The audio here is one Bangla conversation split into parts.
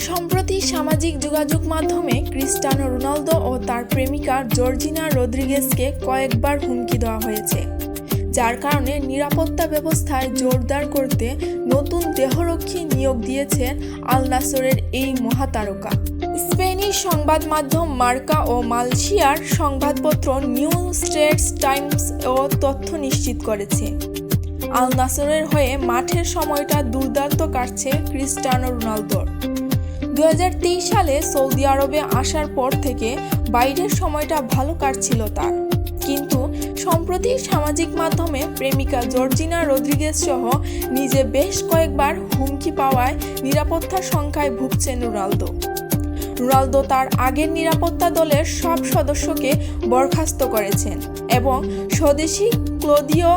সম্প্রতি সামাজিক যোগাযোগ মাধ্যমে ক্রিস্টিয়ানো রোনালদো ও তার প্রেমিকা জর্জিনা রদ্রিগেজকে কয়েকবার হুমকি দেওয়া হয়েছে, যার কারণে নিরাপত্তা ব্যবস্থায় জোরদার করতে নতুন দেহরক্ষী নিয়োগ দিয়েছেন আল নাসরের এই মহাতারকা। স্পেনিশ সংবাদ মাধ্যম মার্কা ও মালয়েশিয়ার সংবাদপত্র নিউ স্ট্রেটস টাইমস ও তথ্য নিশ্চিত করেছে। আল নাসরের হয়ে মাঠের সময়টা দুর্দান্ত কাটছে ক্রিস্টিয়ানো রোনালদোর। 2023 সালে সৌদি আরবে আসার পর থেকে বাইরের সময়টা ভালো কাটছিল তার, কিন্তু সম্প্রতি সামাজিক মাধ্যমে প্রেমিকা জর্জিনা রদ্রিগেজ সহ নিজে বেশ কয়েকবার হুমকি পাওয়ায় নিরাপত্তার শঙ্কায় ভুগছেন রোনালদো তার আগের নিরাপত্তা দলের সব সদস্যকে বরখাস্ত করেছেন এবং স্বদেশি ক্লদিও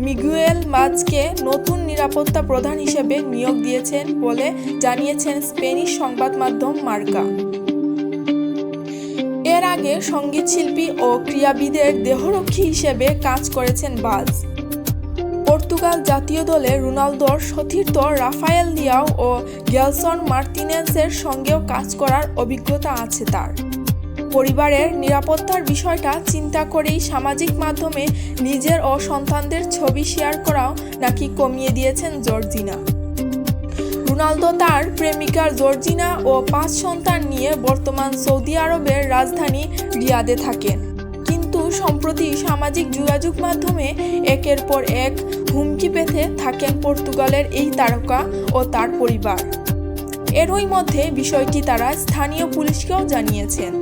মিগুয়েল মাজকে নতুন নিরাপত্তা প্রধান হিসেবে নিয়োগ দিয়েছেন বলে জানিয়েছেন স্পেনিশ সংবাদ মাধ্যম মার্কা। এর আগে সঙ্গীতশিল্পী ও ক্রীড়াবিদের দেহরক্ষী হিসেবে কাজ করেছেন বাজ। পর্তুগাল জাতীয় দলে রোনালদোর সতীর্থ রাফায়েল লিয়াও ও গেলসন মার্টিনেজের সঙ্গেও কাজ করার অভিজ্ঞতা আছে তার। পরিবারের নিরাপত্তার বিষয়টা চিন্তা করেই সামাজিক মাধ্যমে নিজের ও সন্তানদের ছবি শেয়ার করাও নাকি কমিয়ে দিয়েছেন জর্জিনা। রোনালদো তার প্রেমিকা জর্জিনা ও 5 সন্তান নিয়ে বর্তমান সৌদি আরবের রাজধানী রিয়াদে থাকেন, কিন্তু সম্প্রতি সামাজিক যোগাযোগ মাধ্যমে একের পর এক হুমকি পেতে থাকেন পর্তুগালের এই তারকা ও তার পরিবার। এরই মধ্যে বিষয়টি তারা স্থানীয় পুলিশকেও জানিয়েছেন।